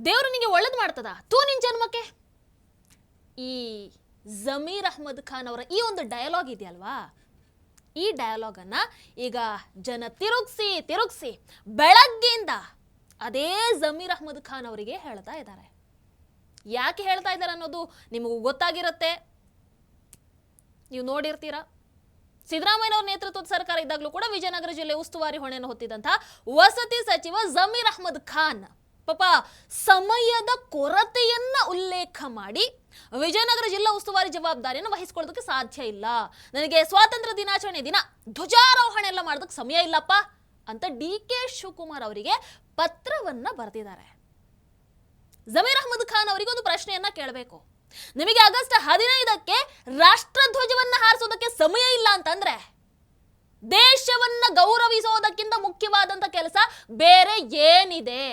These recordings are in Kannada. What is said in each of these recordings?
ದೇವರು ನಿಮಗೆ ಒಳ್ಳೇದು ಮಾಡ್ತದ ತೂ ನಿನ್ ಜನ್ಮಕ್ಕೆ. ಈ ಜಮೀರ್ ಅಹ್ಮದ್ ಖಾನ್ ಅವರ ಈ ಒಂದು ಡಯಲಾಗ್ ಇದೆಯಲ್ವಾ, ಈ ಡಯಲಾಗ್ ಅನ್ನ ಈಗ ಜನ ತಿರುಗಿಸಿ ಬೆಳಗ್ಗೆಯಿಂದ ಅದೇ ಜಮೀರ್ ಅಹ್ಮದ್ ಖಾನ್ ಅವರಿಗೆ ಹೇಳ್ತಾ ಇದ್ದಾರೆ. ಯಾಕೆ ಹೇಳ್ತಾ ಇದ್ದಾರೆ ಅನ್ನೋದು ನಿಮಗೂ ಗೊತ್ತಾಗಿರುತ್ತೆ, ನೀವು ನೋಡಿರ್ತೀರಾ. ಸಿದ್ದರಾಮಯ್ಯನವರ ನೇತೃತ್ವದ ಸರ್ಕಾರ ಇದ್ದಾಗಲೂ ಕೂಡ ವಿಜಯನಗರ ಜಿಲ್ಲೆ ಉಸ್ತುವಾರಿ ಹೊಣೆಯನ್ನು ಹೊತ್ತಿದಂತಹ ವಸತಿ ಸಚಿವ ಜಮೀರ್ ಅಹ್ಮದ್ ಖಾನ್ ಪಾಪ ಸಮಯದ ಕೊರತೆಯನ್ನ ಉಲ್ಲೇಖ ಮಾಡಿ ವಿಜಯನಗರ ಜಿಲ್ಲಾ ಉಸ್ತುವಾರಿ ಜವಾಬ್ದಾರಿಯನ್ನು ವಹಿಸಿಕೊಳ್ಳೋದಕ್ಕೆ ಸಾಧ್ಯ ಇಲ್ಲ, ನನಗೆ ಸ್ವಾತಂತ್ರ್ಯ ದಿನಾಚರಣೆ ದಿನ ಧ್ವಜಾರೋಹಣ ಎಲ್ಲ ಮಾಡೋದಕ್ಕೆ ಸಮಯ ಇಲ್ಲಪ್ಪ ಅಂತ DK ಶಿವಕುಮಾರ್ ಅವರಿಗೆ ಪತ್ರವನ್ನ ಬರೆದಿದ್ದಾರೆ. ಜಮೀರ್ ಅಹ್ಮದ್ ಖಾನ್ ಅವರಿಗೆ ಒಂದು ಪ್ರಶ್ನೆಯನ್ನ ಕೇಳಬೇಕು. ನಿಮಗೆ ಆಗಸ್ಟ್ 15ಕ್ಕೆ ರಾಷ್ಟ್ರಧ್ವಜವನ್ನ ಹಾರಿಸೋದಕ್ಕೆ ಸಮಯ ಇಲ್ಲ ಅಂತಂದ್ರೆ ದೇಶವನ್ನ ಗೌರವಿಸೋದಕ್ಕಿಂತ ಮುಖ್ಯವಾದಂತ ಕೆಲಸ ಬೇರೆ ಏನಿದೆ?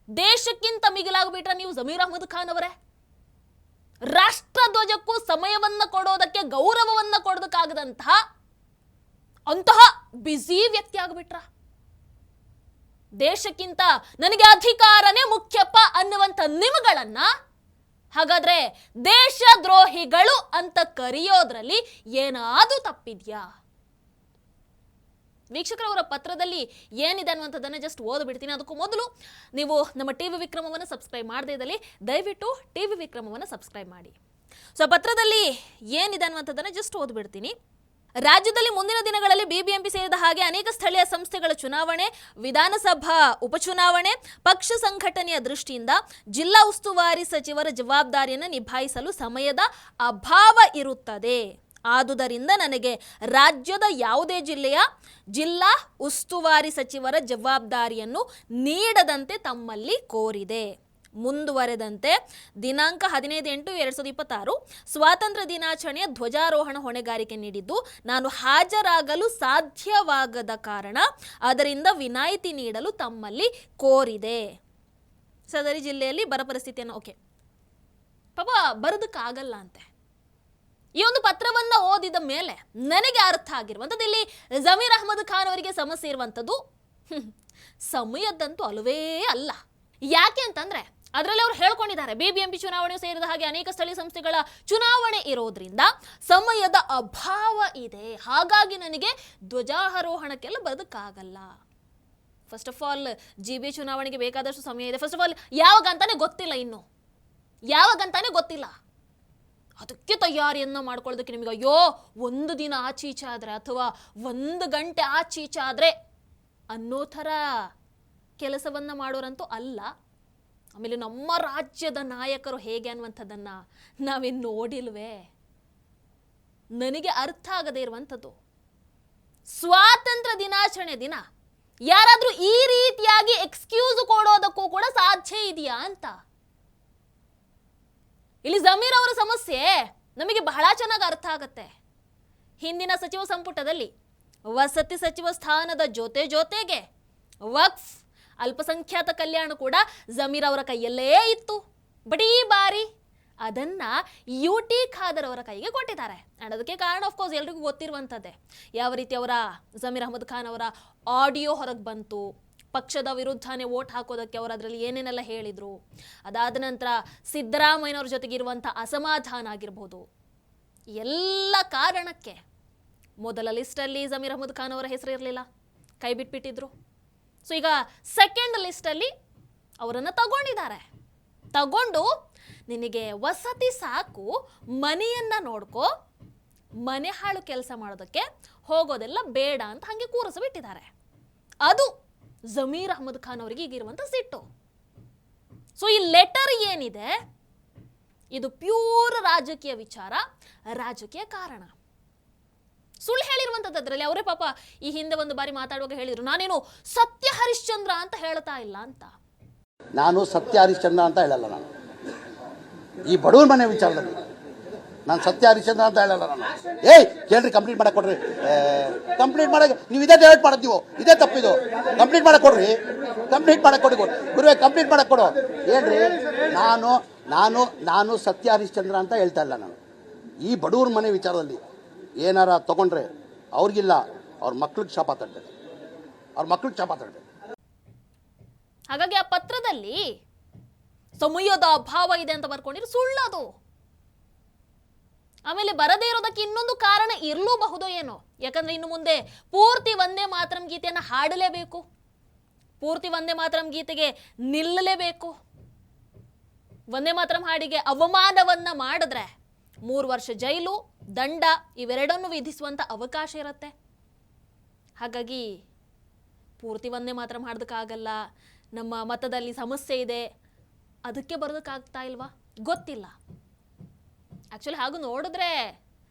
ದೇಶಕ್ಕಿಂತ ಮಿಗಿಲಾಗ್ಬಿಟ್ರೆ ನೀವು ಜಮೀರ್ ಅಹ್ಮದ್ ಖಾನ್ ಅವರೇ? ರಾಷ್ಟ್ರಧ್ವಜಕ್ಕೂ ಸಮಯವನ್ನ ಕೊಡೋದಕ್ಕೆ, ಗೌರವವನ್ನ ಕೊಡೋದಕ್ಕಾಗದಂತಹ ಅಂತಹ ಬ್ಯುಸಿ ವ್ಯಕ್ತಿ ಆಗ್ಬಿಟ್ರ? ದೇಶಕ್ಕಿಂತ ನನಗೆ ಅಧಿಕಾರನೇ ಮುಖ್ಯಪ್ಪ ಅನ್ನುವಂಥ ನಿಮಗಳನ್ನ ಹಾಗಾದ್ರೆ ದೇಶದ್ರೋಹಿಗಳು ಅಂತ ಕರೆಯೋದ್ರಲ್ಲಿ ಏನಾದ್ರೂ ತಪ್ಪಿದ್ಯಾ? ವೀಕ್ಷಕರವರ ಪತ್ರದಲ್ಲಿ ಏನಿದೆ ಅನ್ನುವಂಥದ್ದನ್ನು ಜಸ್ಟ್ ಓದ್ಬಿಡ್ತೀನಿ. ಅದಕ್ಕೂ ಮೊದಲು ನೀವು ನಮ್ಮ ಟಿವಿ ವಿಕ್ರಮವನ್ನು ಸಬ್ಸ್ಕ್ರೈಬ್ ಮಾಡದೇ ಇದ್ದಲ್ಲಿ ದಯವಿಟ್ಟು ಟಿವಿ ವಿಕ್ರಮವನ್ನು ಸಬ್ಸ್ಕ್ರೈಬ್ ಮಾಡಿ. ಸೊ ಪತ್ರದಲ್ಲಿ ಏನಿದೆ ಅನ್ನುವಂಥದ್ದನ್ನು ಜಸ್ಟ್ ಓದ್ಬಿಡ್ತೀನಿ. ರಾಜ್ಯದಲ್ಲಿ ಮುಂದಿನ ದಿನಗಳಲ್ಲಿ ಬಿಬಿಎಂಪಿ ಸೇರಿದ ಹಾಗೆ ಅನೇಕ ಸ್ಥಳೀಯ ಸಂಸ್ಥೆಗಳ ಚುನಾವಣೆ, ವಿಧಾನಸಭಾ ಉಪಚುನಾವಣೆ, ಪಕ್ಷ ಸಂಘಟನೆಯ ದೃಷ್ಟಿಯಿಂದ ಜಿಲ್ಲಾ ಉಸ್ತುವಾರಿ ಸಚಿವರ ಜವಾಬ್ದಾರಿಯನ್ನು ನಿಭಾಯಿಸಲು ಸಮಯದ ಅಭಾವ ಇರುತ್ತದೆ. ಆದುದರಿಂದ ನನಗೆ ರಾಜ್ಯದ ಯಾವುದೇ ಜಿಲ್ಲೆಯ ಜಿಲ್ಲಾ ಉಸ್ತುವಾರಿ ಸಚಿವರ ಜವಾಬ್ದಾರಿಯನ್ನು ನೀಡದಂತೆ ತಮ್ಮಲ್ಲಿ ಕೋರಿದೆ. ಮುಂದುವರೆದಂತೆ ದಿನಾಂಕ 15/8/2026 ಸ್ವಾತಂತ್ರ್ಯ ದಿನಾಚರಣೆಯ ಧ್ವಜಾರೋಹಣ ಹೊಣೆಗಾರಿಕೆ ನೀಡಿದ್ದು ನಾನು ಹಾಜರಾಗಲು ಸಾಧ್ಯವಾಗದ ಕಾರಣ ಅದರಿಂದ ವಿನಾಯಿತಿ ನೀಡಲು ತಮ್ಮಲ್ಲಿ ಕೋರಿದೆ. ಸದರಿ ಜಿಲ್ಲೆಯಲ್ಲಿ ಬರ ಪರಿಸ್ಥಿತಿಯನ್ನು ಓಕೆ ಪಾಪ ಬರೋದಕ್ಕಾಗಲ್ಲ ಅಂತೆ. ಈ ಒಂದು ಪತ್ರವನ್ನ ಓದಿದ ಮೇಲೆ ನನಗೆ ಅರ್ಥ ಆಗಿರುವಂಥದ್ದು, ಇಲ್ಲಿ ಜಮೀರ್ ಅಹ್ಮದ್ ಖಾನ್ ಅವರಿಗೆ ಸಮಸ್ಯೆ ಇರುವಂಥದ್ದು ಸಮಯದಂತೂ ಅಲ್ಲವೇ ಅಲ್ಲ. ಯಾಕೆ ಅಂತಂದ್ರೆ ಅದರಲ್ಲಿ ಅವರು ಹೇಳ್ಕೊಂಡಿದ್ದಾರೆ, ಬಿಬಿಎಂಪಿ ಚುನಾವಣೆ ಸೇರಿದ ಹಾಗೆ ಅನೇಕ ಸ್ಥಳೀಯ ಸಂಸ್ಥೆಗಳ ಚುನಾವಣೆ ಇರೋದ್ರಿಂದ ಸಮಯದ ಅಭಾವ ಇದೆ, ಹಾಗಾಗಿ ನನಗೆ ಧ್ವಜಾರೋಹಣಕ್ಕೆಲ್ಲ ಬರೋದಕ್ಕಾಗಲ್ಲ. ಫಸ್ಟ್ ಆಫ್ ಆಲ್ GB ಚುನಾವಣೆಗೆ ಬೇಕಾದಷ್ಟು ಸಮಯ ಇದೆ. ಫಸ್ಟ್ ಆಫ್ ಆಲ್ ಯಾವಾಗಂತಾನೆ ಗೊತ್ತಿಲ್ಲ, ಇನ್ನು ಯಾವಾಗಂತಾನೆ ಗೊತ್ತಿಲ್ಲ. ಅದಕ್ಕೆ ತಯಾರಿಯನ್ನ ಮಾಡ್ಕೊಳ್ಳೋದಕ್ಕೆ ನಿಮಗೆ ಅಯ್ಯೋ ಒಂದು ದಿನ ಆಚೀಚೆ ಆದ್ರೆ ಅಥವಾ 1 ಗಂಟೆ ಆಚೀಚೆ ಆದ್ರೆ ಅನ್ನೋ ಥರ ಕೆಲಸವನ್ನ ಮಾಡೋರಂತೂ ಅಲ್ಲ. ಆಮೇಲೆ ನಮ್ಮ ರಾಜ್ಯದ ನಾಯಕರು ಹೇಗೆ ಅನ್ನುವಂಥದ್ದನ್ನ ನಾವೇನು ನೋಡಿಲ್ವೇ? ನನಗೆ ಅರ್ಥ ಆಗದೇ ಇರುವಂಥದ್ದು, ಸ್ವಾತಂತ್ರ್ಯ ದಿನಾಚರಣೆ ದಿನ ಯಾರಾದ್ರೂ ಈ ರೀತಿಯಾಗಿ ಎಕ್ಸ್ಕ್ಯೂಸ್ ಕೊಡೋದಕ್ಕೂ ಕೂಡ ಸಾಧ್ಯ ಇದೆಯಾ ಅಂತ. ಇಲ್ಲಿ ಜಮೀರ್ ಅವರ ಸಮಸ್ಯೆ ನಮಗೆ ಬಹಳ ಚೆನ್ನಾಗಿ ಅರ್ಥ ಆಗತ್ತೆ. ಹಿಂದಿನ ಸಚಿವ ಸಂಪುಟದಲ್ಲಿ ವಸತಿ ಸಚಿವ ಸ್ಥಾನದ ಜೊತೆಗೆ ವಕ್ಫ್, ಅಲ್ಪಸಂಖ್ಯಾತ ಕಲ್ಯಾಣ ಕೂಡ ಜಮೀರ್ ಅವರ ಕೈಯಲ್ಲೇ ಇತ್ತು. ಬಟ್ ಈ ಬಾರಿ ಅದನ್ನ UT ಖಾದರ್ ಅವರ ಕೈಗೆ ಕೊಟ್ಟಿದ್ದಾರೆ. ಅಂಡ್ ಅದಕ್ಕೆ ಕಾರಣ ಆಫ್ಕೋರ್ಸ್ ಎಲ್ರಿಗೂ ಗೊತ್ತಿರುವಂಥದ್ದೇ, ಯಾವ ರೀತಿ ಅವರ ಜಮೀರ್ ಅಹ್ಮದ್ ಖಾನ್ ಅವರ ಆಡಿಯೋ ಹೊರಗೆ ಬಂತು, ಪಕ್ಷದ ವಿರುದ್ಧನೇ ವೋಟ್ ಹಾಕೋದಕ್ಕೆ ಅವರು ಅದರಲ್ಲಿ ಏನೇನೆಲ್ಲ ಹೇಳಿದ್ರು, ಅದಾದ ನಂತರ ಸಿದ್ದರಾಮಯ್ಯನವ್ರ ಜೊತೆಗಿರುವಂಥ ಅಸಮಾಧಾನ ಆಗಿರ್ಬೋದು, ಎಲ್ಲ ಕಾರಣಕ್ಕೆ ಮೊದಲ ಲಿಸ್ಟಲ್ಲಿ ಜಮೀರ್ ಅಹ್ಮದ್ ಖಾನ್ ಅವರ ಹೆಸರು ಇರಲಿಲ್ಲ, ಕೈ ಬಿಟ್ಬಿಟ್ಟಿದ್ರು. ಸೊ ಈಗ ಸೆಕೆಂಡ್ ಲಿಸ್ಟಲ್ಲಿ ಅವರನ್ನು ತಗೊಂಡು ನಿನಗೆ ವಸತಿ ಸಾಕು, ಮನೆಯನ್ನ ನೋಡ್ಕೋ, ಮನೆ ಹಾಳು ಕೆಲಸ ಮಾಡೋದಕ್ಕೆ ಹೋಗೋದೆಲ್ಲ ಬೇಡ ಅಂತ ಹಾಗೆ ಕೂರಿಸಿಬಿಟ್ಟಿದ್ದಾರೆ. ಅದು ಜಮೀರ್ ಅಹ್ಮದ್ ಖಾನ್ ಅವರಿಗೆ ಈಗಿರುವಂಥ ಸಿಟ್ಟು. ಸೊ ಈ ಲೆಟರ್ ಏನಿದೆ ಇದು ಪ್ಯೂರ್ ರಾಜಕೀಯ ವಿಚಾರ, ರಾಜಕೀಯ ಕಾರಣ. ಸುಳ್ಳು ಹೇಳಿರುವಂಥದ್ದು ಅದರಲ್ಲಿ. ಅವರೇ ಪಾಪ ಈ ಹಿಂದೆ ಒಂದು ಬಾರಿ ಮಾತಾಡುವಾಗ ಹೇಳಿದ್ರು, ನಾನೇನು ಸತ್ಯ ಹರಿಶ್ಚಂದ್ರ ಅಂತ ಹೇಳ್ತಾ ಇಲ್ಲ ಅಂತ. ನಾನು ಸತ್ಯ ಹರಿಶ್ಚಂದ್ರ ಅಂತ ಹೇಳಲ್ಲ. ನಾನು ಈ ಬಡವರ ಮನೆ ವಿಚಾರದಲ್ಲಿ ನಾನು ಸತ್ಯ ಹರಿಶ್ಚಂದ್ರ ಅಂತ ಹೇಳಲ್ಲ. ನಾನು ಕೇಳ್ರಿ, ಕಂಪ್ಲೀಟ್ ಮಾಡಕ್ ಕೊಡ್ರಿ. ಕಂಪ್ಲೀಟ್ ಮಾಡಕ್ಕೆ ನೀವು ಇದೇ ಡೈವರ್ಟ್ ಮಾಡೋದು, ನೀವು ಇದೇ ತಪ್ಪಿದು. ಕಂಪ್ಲೀಟ್ ಮಾಡಕ್ ಕೊಡ್ರಿ, ಕಂಪ್ಲೀಟ್ ಮಾಡಕ್ ಕೊಡಿ ಗುರುವೇ, ಕಂಪ್ಲೀಟ್ ಮಾಡಕ್ ಕೊಡು. ಹೇಳ್ರಿ, ನಾನು ಸತ್ಯ ಹರಿಶ್ಚಂದ್ರ ಅಂತ ಹೇಳ್ತಾ ಇಲ್ಲ. ನಾನು ಈ ಬಡವರ ಮನೆ ವಿಚಾರದಲ್ಲಿ ಏನಾರ ತಗೊಂಡ್ರೆ ಅವ್ರಿಗಿಲ್ಲ, ಅವ್ರ ಮಕ್ಳಿಗೆ ಶಾಪ ತಟ್ಟೆ. ಹಾಗಾಗಿ ಆ ಪತ್ರದಲ್ಲಿ ಸಮಯದ ಅಭಾವ ಇದೆ ಅಂತ ಬರ್ಕೊಂಡಿರೋ ಸುಳ್ಳದು. ಆಮೇಲೆ ಬರದೇ ಇರೋದಕ್ಕೆ ಇನ್ನೊಂದು ಕಾರಣ ಇರಲೂಬಹುದೋ ಏನೋ. ಯಾಕಂದ್ರೆ ಇನ್ನು ಮುಂದೆ ಪೂರ್ತಿ ವಂದೇ ಮಾತರಂ ಗೀತೆಯನ್ನು ಹಾಡಲೇಬೇಕು, ಪೂರ್ತಿ ವಂದೇ ಮಾತರಂ ಗೀತೆಗೆ ನಿಲ್ಲಲೇಬೇಕು. ವಂದೇ ಮಾತರಂ ಹಾಡಿಗೆ ಅವಮಾನವನ್ನ ಮಾಡಿದ್ರೆ 3 ವರ್ಷ ಜೈಲು, ದಂಡ ಇವೆರಡನ್ನು ವಿಧಿಸುವಂತ ಅವಕಾಶ ಇರುತ್ತೆ. ಹಾಗಾಗಿ ಪೂರ್ತಿ ವಂದೇ ಮಾತರಂ ಹಾಡೋದಕ್ಕಾಗಲ್ಲ, ನಮ್ಮ ಮತದಲ್ಲಿ ಸಮಸ್ಯೆ ಇದೆ, ಅದಕ್ಕೆ ಬರೋದಕ್ಕಾಗ್ತಾ ಇಲ್ವಾ ಗೊತ್ತಿಲ್ಲ. ಆಕ್ಚುಲಿ ಹಾಗೂ ನೋಡಿದ್ರೆ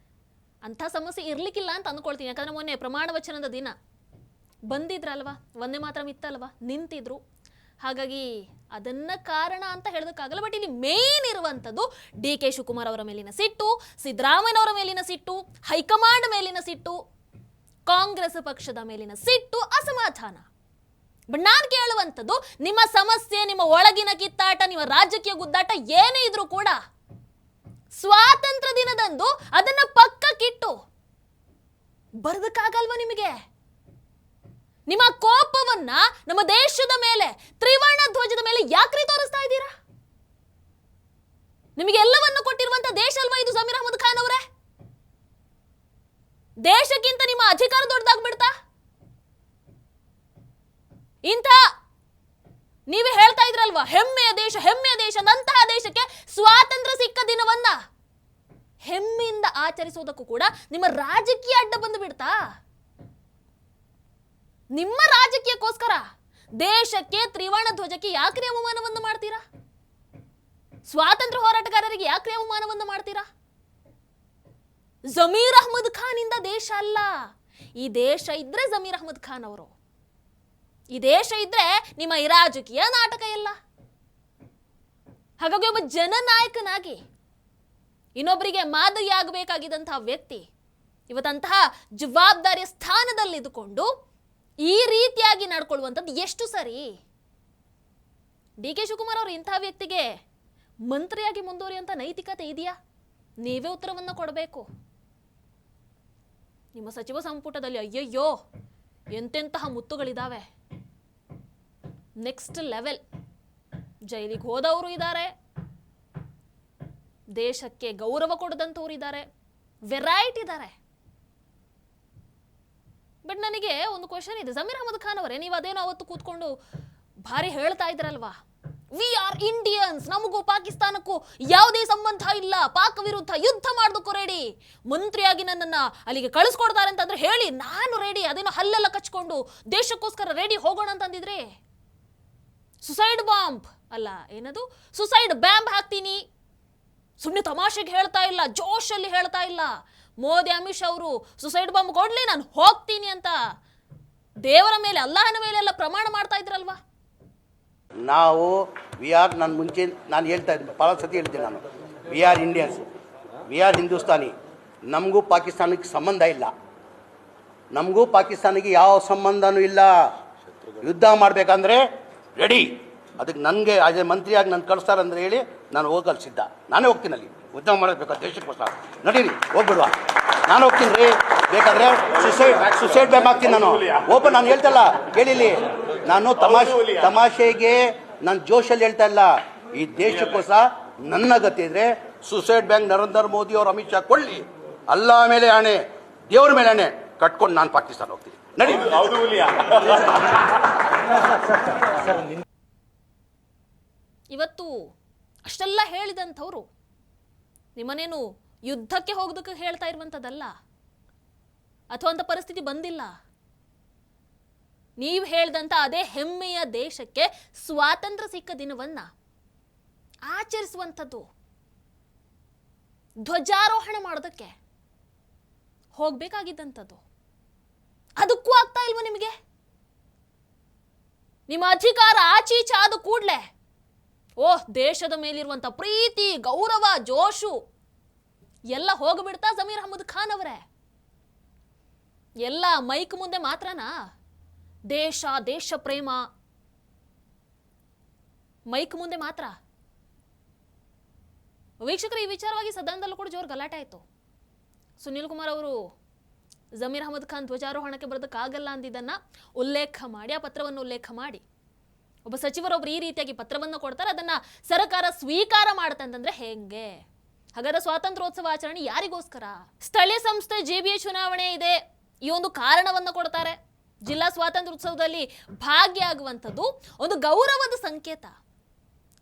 ಅಂಥ ಸಮಸ್ಯೆ ಇರ್ಲಿಕ್ಕಿಲ್ಲ ಅಂತ ಅಂದ್ಕೊಳ್ತೀನಿ. ಯಾಕಂದ್ರೆ ಮೊನ್ನೆ ಪ್ರಮಾಣ ವಚನದ ದಿನ ಬಂದಿದ್ರಲ್ವಾ, ವಂದೇ ಮಾತರಂ ಇತ್ತಲ್ವಾ, ನಿಂತಿದ್ರು. ಹಾಗಾಗಿ ಅದನ್ನ ಕಾರಣ ಅಂತ ಹೇಳೋದಕ್ಕಾಗಲ್ಲ. ಬಟ್ ಇಲ್ಲಿ ಮೇನ್ ಇರುವಂಥದ್ದು DK ಶಿವಕುಮಾರ್ ಅವರ ಮೇಲಿನ ಸಿಟ್ಟು, ಸಿದ್ದರಾಮಯ್ಯನವರ ಮೇಲಿನ ಸಿಟ್ಟು, ಹೈಕಮಾಂಡ್ ಮೇಲಿನ ಸಿಟ್ಟು, ಕಾಂಗ್ರೆಸ್ ಪಕ್ಷದ ಮೇಲಿನ ಸಿಟ್ಟು, ಅಸಮಾಧಾನ. ಬಟ್ ನಾನು ಕೇಳುವಂಥದ್ದು, ನಿಮ್ಮ ಸಮಸ್ಯೆ, ನಿಮ್ಮ ಒಳಗಿನ ಕಿತ್ತಾಟ, ನಿಮ್ಮ ರಾಜಕೀಯ ಗುದ್ದಾಟ ಏನೇ ಇದ್ರೂ ಕೂಡ ಸ್ವಾತಂತ್ರ್ಯ ದಿನದಂದು ಅದನ್ನ ಪಕ್ಕಕ್ಕಿಟ್ಟು ಬರೋದಕ್ಕಾಗಲ್ವಾ ನಿಮಗೆ? ನಿಮ್ಮ ಕೋಪವನ್ನ ನಮ್ಮ ದೇಶದ ಮೇಲೆ, ತ್ರಿವರ್ಣ ಧ್ವಜದ ಮೇಲೆ ಯಾಕ್ರಿ ತೋರಿಸ್ತಾ ಇದ್ದೀರಾ? ನಿಮಗೆ ಎಲ್ಲವನ್ನು ಕೊಟ್ಟಿರುವಂತ ದೇಶ ಅಲ್ವಾ ಇದು ಜಮೀರ್ ಅಹಮದ್ ಖಾನ್ ಅವರೇ? ದೇಶಕ್ಕಿಂತ ನಿಮ್ಮ ಅಧಿಕಾರ ದೊಡ್ಡದಾಗ್ಬಿಡ್ತಾ? ಇಂಥ ನೀವೇ ಹೇಳ್ತಾ ಇದ್ರಲ್ವಾ ಹೆಮ್ಮೆಯ ದೇಶ, ಹೆಮ್ಮೆಯ ದೇಶ. ಅಂತಹ ದೇಶಕ್ಕೆ ಸ್ವಾತಂತ್ರ್ಯ ಸಿಕ್ಕ ದಿನವನ್ನ ಹೆಮ್ಮೆಯಿಂದ ಆಚರಿಸುವುದಕ್ಕೂ ಕೂಡ ನಿಮ್ಮ ರಾಜಕೀಯ ಅಡ್ಡ ಬಂದು ಬಿಡ್ತಾ? ನಿಮ್ಮ ರಾಜಕೀಯಕ್ಕೋಸ್ಕರ ದೇಶಕ್ಕೆ, ತ್ರಿವರ್ಣ ಧ್ವಜಕ್ಕೆ ಯಾಕ್ರಿ ಅವಮಾನವನ್ನು ಮಾಡ್ತೀರಾ? ಸ್ವಾತಂತ್ರ್ಯ ಹೋರಾಟಗಾರರಿಗೆ ಯಾಕ್ರಿ ಅವಮಾನವನ್ನು ಮಾಡ್ತೀರಾ? ಜಮೀರ್ ಅಹಮದ್ ಖಾನ್ ಇಂದ ದೇಶ ಅಲ್ಲ, ಈ ದೇಶ ಇದ್ರೆ ಜಮೀರ್ ಅಹಮದ್ ಖಾನ್ ಅವರು, ಈ ದೇಶ ಇದ್ರೆ ನಿಮ್ಮ ಈ ರಾಜಕೀಯ ನಾಟಕ ಎಲ್ಲ. ಹಾಗಾಗಿ ಒಬ್ಬ ಜನನಾಯಕನಾಗಿ ಇನ್ನೊಬ್ಬರಿಗೆ ಮಾದರಿಯಾಗಬೇಕಾಗಿದ್ದಂತಹ ವ್ಯಕ್ತಿ ಇವತ್ತಂತಹ ಜವಾಬ್ದಾರಿಯ ಸ್ಥಾನದಲ್ಲಿದ್ದುಕೊಂಡು ಈ ರೀತಿಯಾಗಿ ನಡ್ಕೊಳ್ಳುವಂಥದ್ದು ಎಷ್ಟು ಸರಿ? DK ಶಿವಕುಮಾರ್ ಅವರು ಇಂತಹ ವ್ಯಕ್ತಿಗೆ ಮಂತ್ರಿಯಾಗಿ ಮುಂದುವರಿಯುವಂತ ನೈತಿಕತೆ ಇದೆಯಾ? ನೀವೇ ಉತ್ತರವನ್ನು ಕೊಡಬೇಕು. ನಿಮ್ಮ ಸಚಿವ ಸಂಪುಟದಲ್ಲಿ ಅಯ್ಯಯ್ಯೋ ಎಂತೆಂತಹ ಮುತ್ತುಗಳಿದಾವೆ, ನೆಕ್ಸ್ಟ್ ಲೆವೆಲ್. ಜೈಲಿಗೆ ಹೋದವರು ಇದ್ದಾರೆ, ದೇಶಕ್ಕೆ ಗೌರವ ಕೊಡದಂತವ್ರು ಇದ್ದಾರೆ, ವೆರೈಟಿ ಇದ್ದಾರೆ. ಬಟ್ ನನಗೆ ಒಂದು ಕ್ವಶನ್ ಇದೆ, ಜಮೀರ್ ಅಹಮದ್ ಖಾನ್ ಅವರೇ, ನೀವು ಅದೇನೋ ಅವತ್ತು ಕೂತ್ಕೊಂಡು ಭಾರಿ ಹೇಳ್ತಾ ಇದ್ರಲ್ವಾ, ವಿ ಆರ್ ಇಂಡಿಯನ್ಸ್, ನಮಗೂ ಪಾಕಿಸ್ತಾನಕ್ಕೂ ಯಾವುದೇ ಸಂಬಂಧ ಇಲ್ಲ, ಪಾಕ್ ವಿರುದ್ಧ ಯುದ್ಧ ಮಾಡೋದಕ್ಕೂ ರೆಡಿ, ಮಂತ್ರಿಯಾಗಿ ನನ್ನನ್ನ ಅಲ್ಲಿಗೆ ಕಳಿಸ್ಕೊಡ್ತಾರೆ ಅಂತಂದ್ರೆ ಹೇಳಿ, ನಾನು ರೆಡಿ, ಅದೇನೋ ಹಲ್ಲೆಲ್ಲ ಕಚ್ಕೊಂಡು ದೇಶಕ್ಕೋಸ್ಕರ ರೆಡಿ ಹೋಗೋಣ ಅಂತಂದಿದ್ರಿ. ಸುಸೈಡ್ ಬಾಂಬ್ ಅಲ್ಲ, ಏನದು ಸುಸೈಡ್ ಬ್ಯಾಂಬ್ ಹಾಕ್ತೀನಿ, ಸುಮ್ಮನೆ ತಮಾಷೆಗೆ ಹೇಳ್ತಾ ಇಲ್ಲ, ಜೋಶಲ್ಲಿ ಹೇಳ್ತಾ ಇಲ್ಲ. ಮೋದಿ ಅಮಿತ್ ಶಾ ಅವರು ಸುಸೈಡ್ ಬಾಂಬ್ ಕೊಡ್ಲಿ ನಾನು ಹೋಗ್ತೀನಿ ಅಂತ ದೇವರ ಮೇಲೆ, ಅಲ್ಲಾಹನ ಮೇಲೆ ಎಲ್ಲ ಪ್ರಮಾಣ ಮಾಡ್ತಾ ಇದ್ರಲ್ವಾ. ನಾವು ನಾನು ಹೇಳ್ತಾ ಇದ್ದೆ, ಭಾಳ ಸತಿ ಹೇಳ್ತೀನಿ ನಾನು, we are Indians, we are Hindustani. ನಮಗೂ ಪಾಕಿಸ್ತಾನಕ್ಕೆ ಸಂಬಂಧ ಇಲ್ಲ, ನಮಗೂ ಪಾಕಿಸ್ತಾನಕ್ಕೆ ಯಾವ ಸಂಬಂಧನೂ ಇಲ್ಲ. ಯುದ್ಧ ಮಾಡಬೇಕಂದ್ರೆ ರೆಡಿ, ಅದಕ್ಕೆ ನನಗೆ ಅದೇ ಮಂತ್ರಿಯಾಗಿ ನಾನು ಕಳಿಸ್ತಾರಂದ್ರೆ ಹೇಳಿ ನಾನು ಹೋಗಲು ಸಿದ್ಧ, ನಾನೇ ಹೋಗ್ತೀನಿ. ಅಲ್ಲಿ ಯುದ್ಧ ಮಾಡಬೇಕು ದೇಶಕ್ಕೋಸ್ಕರ, ನಡೀರಿ ಹೋಗ್ಬಿಡುವ, ನಾನು ಹೋಗ್ತೀನಿ ರೀ. ಬೇಕಾದ್ರೆ ಸುಸೈಡ್ ಬ್ಯಾಂಬ್ ಹಾಕ್ತೀನಿ ನಾನು, ಓಪನ್. ನಾನು ಹೇಳ್ತಲ್ಲ ಕೇಳಿಲಿ, ನಾನು ತಮಾಷೆಗೆ ನಾನು ಜೋಶಲ್ಲಿ ಹೇಳ್ತಾ ಇಲ್ಲ. ಈ ದೇಶಕ್ಕೋಸ್ಕರ ನನ್ನ ಗತಿ ಇದ್ರೆ ಸುಸೈಡ್ ಬ್ಯಾಂಕ್ ನರೇಂದ್ರ ಮೋದಿ ಅವರು ಅಮಿತ್ ಶಾ ಕೊಳ್ಳಿ, ಅಲ್ಲಾ ಮೇಲೆ ಆಣೆ, ದೇವ್ರ ಮೇಲೆ ಆಣೆ ಕಟ್ಕೊಂಡು ನಾನು ಪಾಕಿಸ್ತಾನ ಹೋಗ್ತೀನಿ, ನಡಿ. ಇವತ್ತು ಅಷ್ಟೆಲ್ಲ ಹೇಳಿದಂಥವ್ರು ನಿಮ್ಮನೇನು ಯುದ್ಧಕ್ಕೆ ಹೋಗೋದಕ್ಕೆ ಹೇಳ್ತಾ ಇರುವಂಥದ್ದಲ್ಲ, ಅಥವಾ ಅಂತ ಪರಿಸ್ಥಿತಿ ಬಂದಿಲ್ಲ. ನೀವು ಹೇಳ್ದಂಥ ಅದೇ ಹೆಮ್ಮೆಯ ದೇಶಕ್ಕೆ ಸ್ವಾತಂತ್ರ್ಯ ಸಿಕ್ಕ ದಿನವನ್ನ ಆಚರಿಸುವಂಥದ್ದು, ಧ್ವಜಾರೋಹಣ ಮಾಡೋದಕ್ಕೆ ಹೋಗ್ಬೇಕಾಗಿದ್ದಂಥದ್ದು, ಅದಕ್ಕೂ ಆಗ್ತಾ ಇಲ್ವ ನಿಮಗೆ? ನಿಮ್ಮ ಅಧಿಕಾರ ಆಚೀಚೆ ಆದ ಕೂಡಲೇ ಓಹ್, ದೇಶದ ಮೇಲಿರುವಂತ ಪ್ರೀತಿ, ಗೌರವ, ಜೋಶು ಎಲ್ಲ ಹೋಗ್ಬಿಡ್ತಾ ಜಮೀರ್ ಅಹಮದ್ ಖಾನ್ ಅವರೇ? ಎಲ್ಲ ಮೈಕ್ ಮುಂದೆ ಮಾತ್ರನಾ? ದೇಶ, ದೇಶ ಪ್ರೇಮ ಮೈಕ್ ಮುಂದೆ ಮಾತ್ರ? ವೀಕ್ಷಕರು, ಈ ವಿಚಾರವಾಗಿ ಸದನದಲ್ಲೂ ಕೂಡ ಜೋರು ಗಲಾಟೆ ಆಯಿತು. ಸುನಿಲ್ ಕುಮಾರ್ ಅವರು ಜಮೀರ್ ಅಹಮದ್ ಖಾನ್ ಧ್ವಜಾರೋಹಣಕ್ಕೆ ಬರೋದಕ್ಕಾಗಲ್ಲ ಅಂದಿದ್ದನ್ನ ಉಲ್ಲೇಖ ಮಾಡಿ, ಆ ಪತ್ರವನ್ನು ಉಲ್ಲೇಖ ಮಾಡಿ ಒಬ್ಬ ಸಚಿವರೊಬ್ರು ಈ ರೀತಿಯಾಗಿ ಪತ್ರವನ್ನು ಕೊಡ್ತಾರೆ, ಅದನ್ನ ಸರ್ಕಾರ ಸ್ವೀಕಾರ ಮಾಡುತ್ತೆ ಅಂತಂದ್ರೆ ಹೆಂಗೆ? ಹಾಗಾದ್ರೆ ಸ್ವಾತಂತ್ರ್ಯೋತ್ಸವ ಆಚರಣೆ ಯಾರಿಗೋಸ್ಕರ? ಸ್ಥಳೀಯ ಸಂಸ್ಥೆ JBA ಚುನಾವಣೆ ಇದೆ, ಈ ಒಂದು ಕಾರಣವನ್ನು ಕೊಡ್ತಾರೆ. ಜಿಲ್ಲಾ ಸ್ವಾತಂತ್ರ್ಯೋತ್ಸವದಲ್ಲಿ ಭಾಗಿಯಾಗುವಂಥದ್ದು ಒಂದು ಗೌರವದ ಸಂಕೇತ.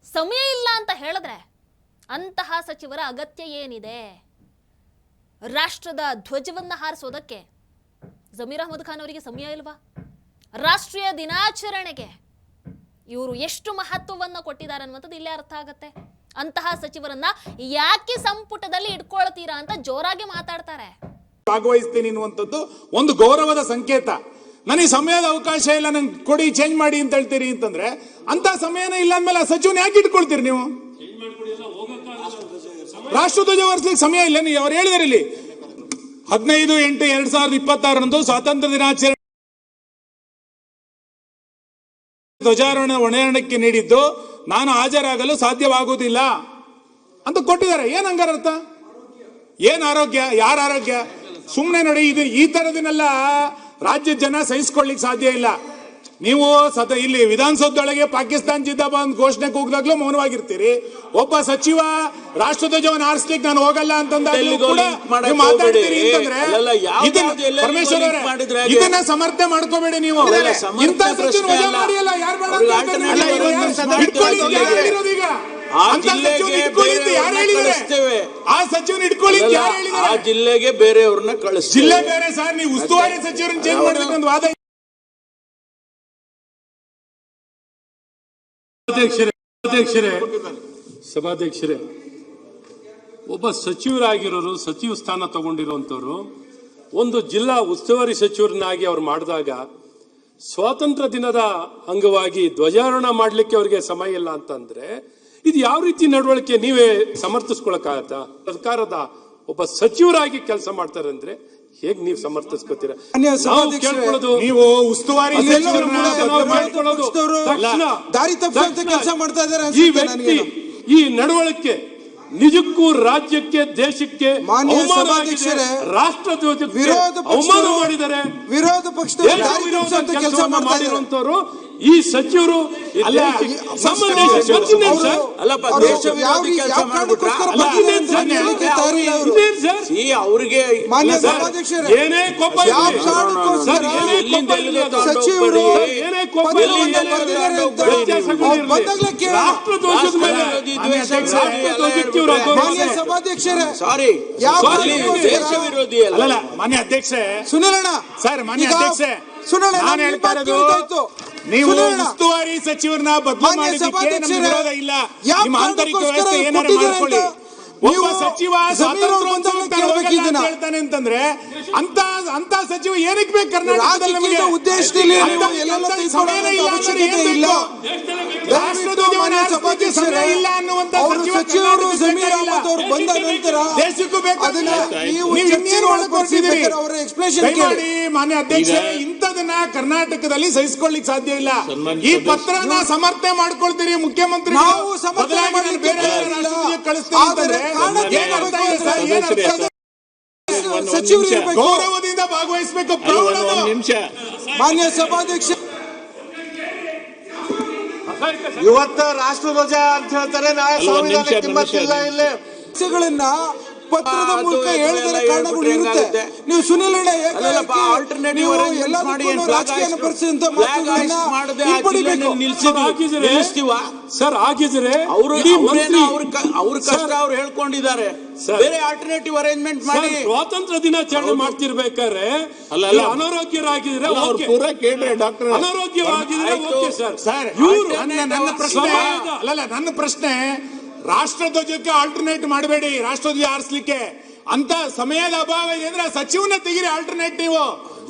ಸಮಯ ಇಲ್ಲ ಅಂತ ಹೇಳಿದ್ರೆ ಅಂತಹ ಸಚಿವರ ಅಗತ್ಯ ಏನಿದೆ? ರಾಷ್ಟ್ರದ ಧ್ವಜವನ್ನ ಹಾರಿಸೋದಕ್ಕೆ ಜಮೀರ್ ಅಹ್ಮದ್ ಖಾನ್ ಅವರಿಗೆ ಸಮಯ ಇಲ್ವಾ? ರಾಷ್ಟ್ರೀಯ ದಿನಾಚರಣೆಗೆ ಇವರು ಎಷ್ಟು ಮಹತ್ವವನ್ನು ಕೊಟ್ಟಿದ್ದಾರೆ ಅನ್ನುವಂಥದ್ದು ಇಲ್ಲೇ ಅರ್ಥ ಆಗತ್ತೆ. ಅಂತಹ ಸಚಿವರನ್ನ ಯಾಕೆ ಸಂಪುಟದಲ್ಲಿ ಇಟ್ಕೊಳ್ತೀರಾ ಅಂತ ಜೋರಾಗಿ ಮಾತಾಡ್ತಾರೆ. ಭಾಗವಹಿಸ್ತೀನಿ ಅನ್ನುವಂಥದ್ದು ಒಂದು ಗೌರವದ ಸಂಕೇತ. ನನಗೆ ಸಮಯದ ಅವಕಾಶ ಇಲ್ಲ, ನಂಗೆ ಕೊಡಿ, ಚೇಂಜ್ ಮಾಡಿ ಅಂತ ಹೇಳ್ತೀರಿ ಅಂತಂದ್ರೆ ಅಂತ ಸಮಯನೇ ಇಲ್ಲ ಅಂದ್ಮೇಲೆ ಆ ಸಚಿವನ ಯಾಕೆ ಇಟ್ಕೊಳ್ತೀರಿ ನೀವು? ರಾಷ್ಟ್ರಧ್ವಜ ಹೊರಿಸ್ಲಿಕ್ಕೆ ಸಮಯ ಇಲ್ಲ. ನೀವು ಅವ್ರು ಹೇಳಿದಾರೆ ಇಲ್ಲಿ 15/8/2026 ಸ್ವಾತಂತ್ರ್ಯ ದಿನಾಚರಣೆ ಧ್ವಜಾರೋಹಣ ಹೊಣೆಯಾಣಿಕೆ ನೀಡಿದ್ದು ನಾನು ಹಾಜರಾಗಲು ಸಾಧ್ಯವಾಗುವುದಿಲ್ಲ ಅಂತ ಕೊಟ್ಟಿದ್ದಾರೆ. ಏನ್ ಹಂಗಾರ ಅರ್ಥ? ಏನ್ ಆರೋಗ್ಯ? ಯಾರ ಆರೋಗ್ಯ? ಸುಮ್ಮನೆ ನೋಡಿ, ಇದು ಈ ತರದನ್ನೆಲ್ಲ ರಾಜ್ಯದ ಜನ ಸಹಿಸ್ಕೊಳ್ಳಿಕ್ ಸಾಧ್ಯ ಇಲ್ಲ. ನೀವು ಇಲ್ಲಿ ವಿಧಾನಸೌಧದೊಳಗೆ ಪಾಕಿಸ್ತಾನ ಜಿಂದಾಬಾದ್ ಘೋಷಣೆ ಕೂಗಿದಾಗ್ಲೂ ಮೌನವಾಗಿರ್ತೀರಿ. ಒಬ್ಬ ಸಚಿವ ರಾಷ್ಟ್ರಧ್ವಜವನ್ನು ಹಾರಿಸ್ಲಿಕ್ಕೆ ನಾನು ಹೋಗಲ್ಲ ಅಂತಂದಾಗ್ಲೂ ಕೂಡ ನೀವು ಮಾತಾಡ್ತೀರಿ ಅಂತಂದ್ರೆ ಪರಮೇಶ್ವರ್ ಅವರೇ, ಇದನ್ನ ಸಮರ್ಥನೆ ಮಾಡ್ಕೋಬೇಡಿ ನೀವು. ಇಂಥ ಸಚಿವ ವಜಾ ಮಾಡಿಯಲ್ಲ, ಯಾರು ಬೇಡ ಈಗ ಆ ಸಚಿವನ ಇಟ್ಕೊಳ್ಳಿ ಯಾರು ಹೇಳಿದ್ದಾರೆ? ಜಿಲ್ಲೆಗೆ ಬೇರೆಯವ್ರನ್ನ ಕಳಿಸ್ತೀವಿ. ಜಿಲ್ಲೆ ಬೇರೆ ಸರ್, ನೀವು ಉಸ್ತುವಾರಿ ಸಚಿವರನ್ನ ಚೇಂಜ್ ಮಾಡಬೇಕು ಅಂತ ವಾದ. ಸಭಾಧ್ಯಕ್ಷರೇ, ಒಬ್ಬ ಸಚಿವರಾಗಿರೋರು, ಸಚಿವ ಸ್ಥಾನ ತಗೊಂಡಿರುವಂತವ್ರು ಒಂದು ಜಿಲ್ಲಾ ಉಸ್ತುವಾರಿ ಸಚಿವರನ್ನಾಗಿ ಅವ್ರು ಮಾಡಿದಾಗ ಸ್ವಾತಂತ್ರ್ಯ ದಿನದ ಅಂಗವಾಗಿ ಧ್ವಜಾರೋಹಣ ಮಾಡ್ಲಿಕ್ಕೆ ಅವ್ರಿಗೆ ಸಮಯ ಇಲ್ಲ ಅಂತಂದ್ರೆ ಇದು ಯಾವ ರೀತಿ ನಡವಳಿಕೆ? ನೀವೇ ಸಮರ್ಥಿಸ್ಕೊಳಕ್ಕಾಗತ್ತಾ? ಸರ್ಕಾರದ ಒಬ್ಬ ಸಚಿವರಾಗಿ ಕೆಲಸ ಮಾಡ್ತಾರೆ ಅಂದ್ರೆ ಹೇಗ್ ನೀವು ಸಮರ್ಥಿಸ್ಕೊತೀರಾ? ನೀವು ಉಸ್ತುವಾರಿ ದಾರಿ ತಪ್ಪುವಂತ ಕೆಲಸ ಮಾಡ್ತಾ ಇದ್ದಾರೆ. ಈ ವ್ಯಕ್ತಿ, ಈ ನಡವಳಿಕೆ ನಿಜಕ್ಕೂ ರಾಜ್ಯಕ್ಕೆ, ದೇಶಕ್ಕೆ ರಾಷ್ಟ್ರ ಧ್ವಜಕ್ಕೆ ಅವಮಾನ ಮಾಡಿದ್ದಾರೆ. ವಿರೋಧ ಪಕ್ಷದ ಕೆಲಸ ಮಾಡಿರುವಂತವರು ಈ ಸಚಿವರು ಅವರಿಗೆ ಏನೇ ಕೋಪ ಸಚಿವರು ಸಾರಿ ಅಲ್ಲ ಮಾನ್ಯ ಅಧ್ಯಕ್ಷೆ ಸುನಿಲಣ್ಣ ಸರ್, ಮಾನ್ಯ ಅಧ್ಯಕ್ಷೆ ನಾನು ಹೇಳ್ತಾ ಇರೋದು, ನೀವು ಉಸ್ತುವಾರಿ ಸಚಿವರನ್ನ ಬದಲು ಮಾಡಿದ್ದಕ್ಕೆ ನಮ್ಗೆ ವಿರೋಧ ಇಲ್ಲ. ನಿಮ್ಮ ಆಂತರಿಕ ವ್ಯವಸ್ಥೆ ಏನಾರು ಮಾಡ್ಕೊಳ್ಳಿ. ಒಬ್ಬ ಸಚಿವ ಹೇಳ್ತಾನೆ ಅಂತಂದ್ರೆ ಅಂತ ಸಚಿವ ಏನಕ್ಕೆ ಬೇಕು ಕರ್ನಾಟಕದಲ್ಲಿ? ನಮಗೆ ಉದ್ದೇಶದಲ್ಲಿ ಸಮಯ ಇಲ್ಲ ಅನ್ನುವಂತ ಸಚಿವರು ಜಮೀರ್ ಅಹ್ಮದ್ ಅವರು ಬಂದ ನಂತರ ದೇಶಕ್ಕೂ ಬೇಕು. ದಯಮಾಡಿ ಮಾನ್ಯ ಅಧ್ಯಕ್ಷ, ಇಂಥದನ್ನ ಕರ್ನಾಟಕದಲ್ಲಿ ಸಹಿಸಿಕೊಳ್ಳಿಕ್ ಸಾಧ್ಯ ಇಲ್ಲ. ಈ ಪತ್ರನ ಸಮರ್ಥನೆ ಮಾಡ್ಕೊಳ್ತೀರಿ ಮುಖ್ಯಮಂತ್ರಿ ಕಳಿಸ್ತೀರಿ. ಗೌರವದಿಂದ ಭಾಗವಹಿಸಬೇಕು. ಮಾನ್ಯ ಸಭಾಧ್ಯಕ್ಷ, ಇವತ್ತು ರಾಷ್ಟ್ರಧ್ವಜ ಅಂತ ಹೇಳ್ತಾರೆ, ನಾಳೆ ಸಂವಿಧಾನ ಕಿಮ್ಮತ್ತಿಲ್ಲ. ಇಲ್ಲಿ ಪತ್ರದ ಮೂಲಕ ಹೇಳಿದರೆ ಕಾರಣಗಳು ಇರುತ್ತೆ. ನೀವು ಸುನಿಲಣ್ಣ ಸರ್ ಆಗಿದ್ರೆ ಅವ್ರ ಕಷ್ಟ ಅವ್ರು ಹೇಳ್ಕೊಂಡಿದ್ದಾರೆ. ಬೇರೆ ಆಲ್ಟರ್ನೇಟಿವ್ ಅರೇಂಜ್ಮೆಂಟ್ ಮಾಡಿ ಸ್ವಾತಂತ್ರ್ಯ ದಿನಾಚರಣೆ ಮಾಡ್ತಿರ್ಬೇಕಾದ್ರೆ ಅನಾರೋಗ್ಯರಾಗಿದ್ರೆ ಪೂರ ಕೇಳ್ರಿ ಡಾಕ್ಟರ್. ಅನಾರೋಗ್ಯವಾಗಿದ್ರೆ okay sir. ನನ್ನ ಪ್ರಶ್ನೆ, ರಾಷ್ಟ್ರಧ್ವಜಕ್ಕೆ ಆಲ್ಟರ್ನೇಟ್ ಮಾಡಬೇಡಿ, ರಾಷ್ಟ್ರಧ್ವಜ ಹಾರಿಸ್ಲಿಕ್ಕೆ ಅಂತ ಸಮಯದ ಅಭಾವ ಇದೆ ಅಂದ್ರೆ ಸಚಿವನ ತೆಗಿರಿ ಆಲ್ಟರ್ನೇಟ್. ನೀವು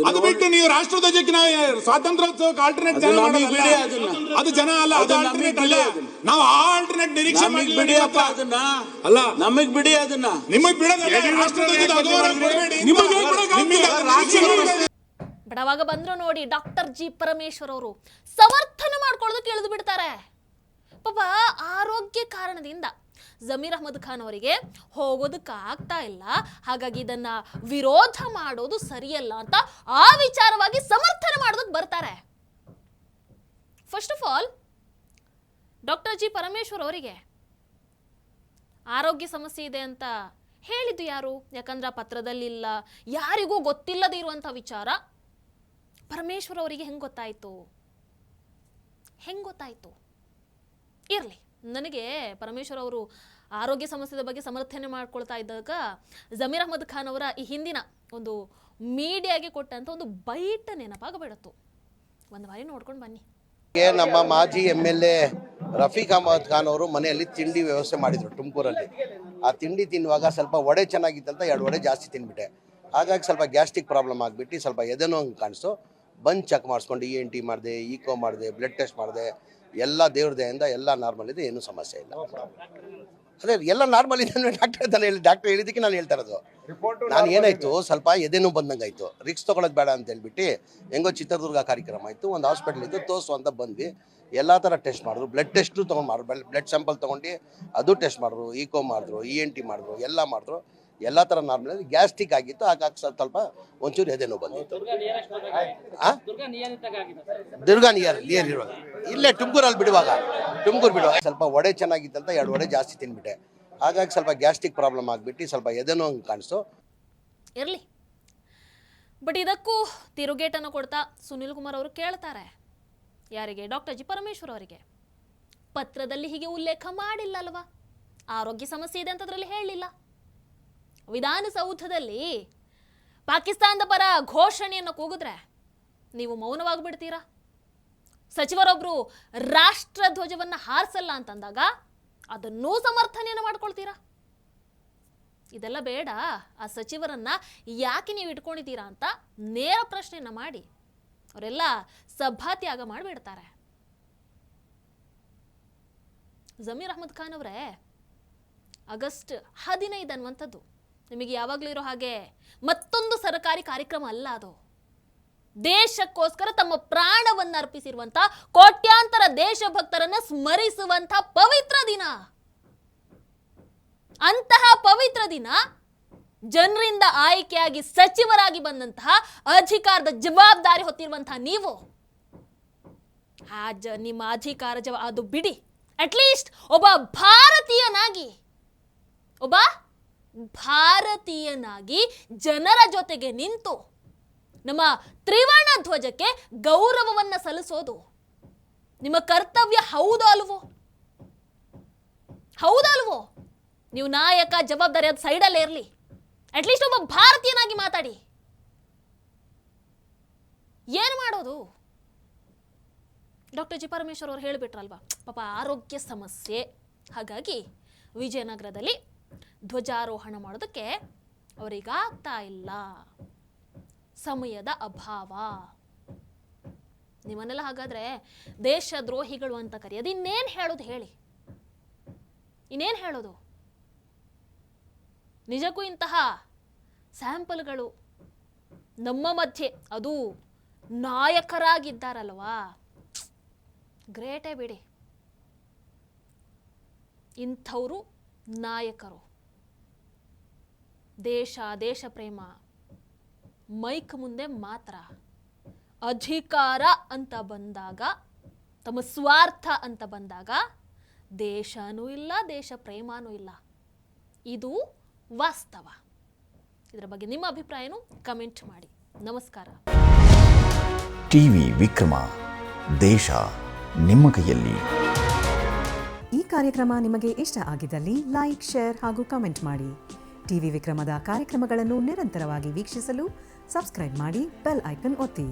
ಅದು ಬಿಟ್ಟು ನೀವು ರಾಷ್ಟ್ರಧ್ವಜಕ್ಕೆ ನಾವು ಸ್ವಾತಂತ್ರ್ಯೋತ್ಸವಕ್ಕೆ ಆಲ್ಟರ್ನೇಟ್ ಅದು ಜನ ಅಲ್ಲ, ಅದು ಆಲ್ಟರ್ನೇಟ್ ಅಲ್ಲ. ನಾವು ಆಲ್ಟರ್ನೇಟ್ ನಿರೀಕ್ಷೆ ಬಿಡಿ ಅದನ್ನ, ಅಲ್ಲ ನಮಗ್ ಬಿಡಿ ಅದನ್ನ, ನಿಮಗ್ ಬಿಡೋದಲ್ಲ. ರಾಷ್ಟ್ರಧ್ವಜದ ಅಗೌರವ ಕೊಡಬೇಡಿ. ಬಡವಾಗ ಬಂದ್ರು ನೋಡಿ ಡಾಕ್ಟರ್ ಜಿ ಪರಮೇಶ್ವರ್ ಅವರು ಸಮರ್ಥನೆ ಮಾಡ್ಕೊಳ್ಳೋದಕ್ಕೆ ಇಳಿದು ಬಿಡ್ತಾರೆ. ಪಾಪ ಆರೋಗ್ಯ ಕಾರಣದಿಂದ ಜಮೀರ್ ಅಹ್ಮದ್ ಖಾನ್ ಅವರಿಗೆ ಹೋಗೋದಕ್ಕೆ ಆಗ್ತಾ ಇಲ್ಲ, ಹಾಗಾಗಿ ಇದನ್ನ ವಿರೋಧ ಮಾಡೋದು ಸರಿಯಲ್ಲ ಅಂತ ಆ ವಿಚಾರವಾಗಿ ಸಮರ್ಥನೆ ಮಾಡೋದಕ್ಕೆ ಬರ್ತಾರೆ. First of all doctor G Parameshwar ಅವರಿಗೆ ಆರೋಗ್ಯ ಸಮಸ್ಯೆ ಇದೆ ಅಂತ ಹೇಳಿದ್ದು ಯಾರು? ಯಾಕಂದ್ರೆ ಆ ಪತ್ರದಲ್ಲಿಲ್ಲ, ಯಾರಿಗೂ ಗೊತ್ತಿಲ್ಲದೆ ಇರುವಂಥ ವಿಚಾರ ಪರಮೇಶ್ವರ್ ಅವರಿಗೆ ಹೆಂಗೆ ಗೊತ್ತಾಯಿತು? ಇರಲಿ, ನನಗೆ ಪರಮೇಶ್ವರ್ ಅವರು ಆರೋಗ್ಯ ಸಮಸ್ಯೆದ ಬಗ್ಗೆ ಸಮರ್ಥನೆ ಮಾಡ್ಕೊಳ್ತಾ ಇದ್ದಾಗ ಜಮೀರ್ ಅಹ್ಮದ್ ಖಾನ್ ಅವರ ಈ ಹಿಂದಿನ ಒಂದು ಮೀಡಿಯಾಗೆ ಕೊಟ್ಟಂತ ಒಂದು ಬೈಟ್ ನೆನಪಾಗಬೇಡತ್ತು. ಒಂದು ಬಾರಿ ನೋಡ್ಕೊಂಡು ಬನ್ನಿ. ನಮ್ಮ ಮಾಜಿ MLA ರಫೀಕ್ ಅಹಮದ್ ಖಾನ್ ಅವರು ಮನೆಯಲ್ಲಿ ತಿಂಡಿ ವ್ಯವಸ್ಥೆ ಮಾಡಿದ್ರು ತುಮಕೂರಲ್ಲಿ. ಆ ತಿಂಡಿ ತಿನ್ನುವಾಗ ಸ್ವಲ್ಪ ವಡೆ ಚೆನ್ನಾಗಿತ್ತಂತ 2 ವಡೆ ಜಾಸ್ತಿ ತಿನ್ಬಿಟ್ಟೆ. ಹಾಗಾಗಿ ಸ್ವಲ್ಪ ಗ್ಯಾಸ್ಟ್ರಿಕ್ ಪ್ರಾಬ್ಲಮ್ ಆಗಿಬಿಟ್ಟು ಸ್ವಲ್ಪ ಎದೆನೋ ಹಂಗೆ ಕಾಣಿಸ್ತು. ಬಂದು ಚೆಕ್ ಮಾಡಿಸ್ಕೊಂಡು ENT ಮಾಡಿದೆ, ಈಕೋ ಮಾಡಿದೆ, ಬ್ಲಡ್ ಟೆಸ್ಟ್ ಮಾಡಿದೆ. ಎಲ್ಲ ದೇವ್ರ ದಯೆಯಿಂದ ಎಲ್ಲ ನಾರ್ಮಲ್ ಇದೆ, ಏನೂ ಸಮಸ್ಯೆ ಇಲ್ಲ. ಅದೇ ಎಲ್ಲ ನಾರ್ಮಲ್ ಇದೆ ಡಾಕ್ಟರ್ ಹೇಳಿದ್ದಕ್ಕೆ ನಾನು ಹೇಳ್ತಾ ಇರೋದು. ನಾನು ಏನಾಯಿತು, ಸ್ವಲ್ಪ ಎದೆನೂ ಬಂದಂಗೆ ಆಯಿತು. ರಿಕ್ಸ್ ತೊಗೊಳೋದು ಬೇಡ ಅಂತ ಹೇಳ್ಬಿಟ್ಟು ಹೆಂಗೋ ಚಿತ್ರದುರ್ಗ ಕಾರ್ಯಕ್ರಮ ಆಯಿತು, ಒಂದು ಹಾಸ್ಪಿಟ್ಲ್ ಇದ್ದು ತೋರಿಸು ಅಂತ ಬಂದ್ವಿ. ಎಲ್ಲ ಥರ ಟೆಸ್ಟ್ ಮಾಡಿದ್ರು, ಬ್ಲಡ್ ಟೆಸ್ಟು ತೊಗೊಂಡು ಮಾಡಿದ್ರು, ಬ್ಲಡ್ ಸ್ಯಾಂಪಲ್ ತೊಗೊಂಡು ಅದು ಟೆಸ್ಟ್ ಮಾಡಿದ್ರು, ಈಕೋ ಮಾಡಿದ್ರು, ENT ಮಾಡಿದ್ರು, ಎಲ್ಲ ಮಾಡಿದ್ರು. ಎಲ್ಲ ಥರ ನಾರ್ಮಲ್. ಗ್ಯಾಸ್ಟ್ರಿಕ್ ಆಗಿತ್ತು, ಹಾಗಾಗಿ ಸ್ವಲ್ಪ ಒಂಚೂರು ಎದೆನೋ ಬಂದಿತ್ತು. ದುರ್ಗಾ ನಿಯರ್ ಇರುವಾಗ ಇಲ್ಲೇ ತುಮಕೂರಲ್ಲಿ ಬಿಡುವಾಗ ಸ್ವಲ್ಪ ವಡೆ ಚೆನ್ನಾಗಿತ್ತಂತ 2 ವಡೆ ಜಾಸ್ತಿ ತಿನ್ಬಿಟ್ಟೆ. ಹಾಗಾಗಿ ಸ್ವಲ್ಪ ಗ್ಯಾಸ್ಟ್ರಿಕ್ ಪ್ರಾಬ್ಲಮ್ ಆಗಿಬಿಟ್ಟು ಸ್ವಲ್ಪ ಎದೆನೋ ಹಂಗೆ ಕಾಣಿಸ್ತು. ಇರಲಿ, ಬಟ್ ಇದಕ್ಕೂ ತಿರುಗೇಟನ್ನು ಕೊಡ್ತಾ ಸುನಿಲ್ ಕುಮಾರ್ ಅವರು ಕೇಳ್ತಾರೆ, ಯಾರಿಗೆ? ಡಾಕ್ಟರ್ ಜಿ ಪರಮೇಶ್ವರ್ ಅವರಿಗೆ. ಪತ್ರದಲ್ಲಿ ಹೀಗೆ ಉಲ್ಲೇಖ ಮಾಡಿಲ್ಲ ಅಲ್ವಾ, ಆರೋಗ್ಯ ಸಮಸ್ಯೆ ಇದೆ ಅಂತದ್ರಲ್ಲಿ ಹೇಳಿಲ್ಲ. ವಿಧಾನಸೌಧದಲ್ಲಿ ಪಾಕಿಸ್ತಾನದ ಪರ ಘೋಷಣೆಯನ್ನು ಕೂಗಿದ್ರೆ ನೀವು ಮೌನವಾಗಿಬಿಡ್ತೀರಾ? ಸಚಿವರೊಬ್ಬರು ರಾಷ್ಟ್ರ ಧ್ವಜವನ್ನು ಹಾರಿಸಲ್ಲ ಅಂತಂದಾಗ ಅದನ್ನೂ ಸಮರ್ಥನೆಯನ್ನು ಮಾಡ್ಕೊಳ್ತೀರಾ? ಇದೆಲ್ಲ ಬೇಡ. ಆ ಸಚಿವರನ್ನ ಯಾಕೆ ನೀವು ಇಟ್ಕೊಂಡಿದ್ದೀರಾ ಅಂತ ನೇರ ಪ್ರಶ್ನೆಯನ್ನ ಮಾಡಿ ಅವರೆಲ್ಲ ಸಭಾತ್ಯಾಗ ಮಾಡಿಬಿಡ್ತಾರೆ. ಜಮೀರ್ ಅಹ್ಮದ್ ಖಾನ್ ಅವರೇ, ಆಗಸ್ಟ್ 15 ಅನ್ನುವಂಥದ್ದು ನಿಮಗೆ ಯಾವಾಗಲೂ ಇರೋ ಹಾಗೆ ಮತ್ತೊಂದು ಸರ್ಕಾರಿ ಕಾರ್ಯಕ್ರಮ ಅಲ್ಲ. ಅದು ದೇಶಕ್ಕೋಸ್ಕರ ತಮ್ಮ ಪ್ರಾಣವನ್ನು ಅರ್ಪಿಸಿರುವಂಥ ಕೋಟ್ಯಾಂತರ ದೇಶಭಕ್ತರನ್ನ ಸ್ಮರಿಸುವಂಥ ಪವಿತ್ರ ದಿನ. ಅಂತಹ ಪವಿತ್ರ ದಿನ ಜನರಿಂದ ಆಯ್ಕೆಯಾಗಿ ಸಚಿವರಾಗಿ ಬಂದಂತಹ ಅಧಿಕಾರದ ಜವಾಬ್ದಾರಿ ಹೊತ್ತಿರುವಂತಹ ನೀವು ನಿಮ್ಮ ಅಧಿಕಾರ ಅದು ಬಿಡಿ, ಅಟ್ಲೀಸ್ಟ್ ಒಬ್ಬ ಭಾರತೀಯನಾಗಿ ಜನರ ಜೊತೆಗೆ ನಿಂತು ನಮ್ಮ ತ್ರಿವರ್ಣ ಧ್ವಜಕ್ಕೆ ಗೌರವವನ್ನ ಸಲ್ಲಿಸೋದು ನಿಮ್ಮ ಕರ್ತವ್ಯ. ಹೌದೋ ಅಲ್ವೋ? ನೀವು ನಾಯಕ, ಜವಾಬ್ದಾರಿ ಅದು ಸೈಡಲ್ಲೇ ಇರಲಿ, ಅಟ್ಲೀಸ್ಟ್ ಒಬ್ಬ ಭಾರತೀಯನಾಗಿ ಮಾತಾಡಿ. ಏನು ಮಾಡೋದು? ಡಾಕ್ಟರ್ ಜಿ ಪರಮೇಶ್ವರ್ ಅವರು ಹೇಳಿಬಿಟ್ರಲ್ವಾ, ಪಾಪ ಆರೋಗ್ಯ ಸಮಸ್ಯೆ, ಹಾಗಾಗಿ ವಿಜಯನಗರದಲ್ಲಿ ಧ್ವಜಾರೋಹಣ ಮಾಡೋದಕ್ಕೆ ಅವರಿಗಾಗ್ತಾ ಇಲ್ಲ, ಸಮಯದ ಅಭಾವ. ನಿಮ್ಮನ್ನೆಲ್ಲ ಹಾಗಾದ್ರೆ ದೇಶದ್ರೋಹಿಗಳು ಅಂತ ಕರೆಯೋದು ಇನ್ನೇನು ಹೇಳೋದು ಹೇಳಿ? ಇನ್ನೇನು ಹೇಳೋದು? ನಿಜಕ್ಕೂ ಇಂತಹ ಸ್ಯಾಂಪಲ್ಗಳು ನಮ್ಮ ಮಧ್ಯೆ, ಅದು ನಾಯಕರಾಗಿದ್ದಾರಲ್ವಾ, ಗ್ರೇಟೇ ಬಿಡಿ. ಇಂಥವರು ನಾಯಕರು. ದೇಶ ಪ್ರೇಮ ಮೈಕ್ ಮುಂದೆ ಮಾತ್ರ. ಅಧಿಕಾರ ಅಂತ ಬಂದಾಗ, ತಮ್ಮ ಸ್ವಾರ್ಥ ಅಂತ ಬಂದಾಗ ದೇಶನೂ ಇಲ್ಲ, ದೇಶ ಪ್ರೇಮನೂ ಇಲ್ಲ. ಇದು ವಾಸ್ತವ. ಇದರ ಬಗ್ಗೆ ನಿಮ್ಮ ಅಭಿಪ್ರಾಯನೂ ಕಮೆಂಟ್ ಮಾಡಿ. ನಮಸ್ಕಾರ. ಟಿವಿ ವಿಕ್ರಮ, ದೇಶ ನಿಮ್ಮ ಕೈಯಲ್ಲಿ. ಈ ಕಾರ್ಯಕ್ರಮ ನಿಮಗೆ ಇಷ್ಟ ಆಗಿದ್ದಲ್ಲಿ ಲೈಕ್, ಶೇರ್ ಹಾಗೂ ಕಮೆಂಟ್ ಮಾಡಿ. ಟಿವಿ ವಿಕ್ರಮದ ಕಾರ್ಯಕ್ರಮಗಳನ್ನು ನಿರಂತರವಾಗಿ ವೀಕ್ಷಿಸಲು ಸಬ್ಸ್ಕ್ರೈಬ್ ಮಾಡಿ, ಬೆಲ್ ಐಕನ್ ಒತ್ತಿ.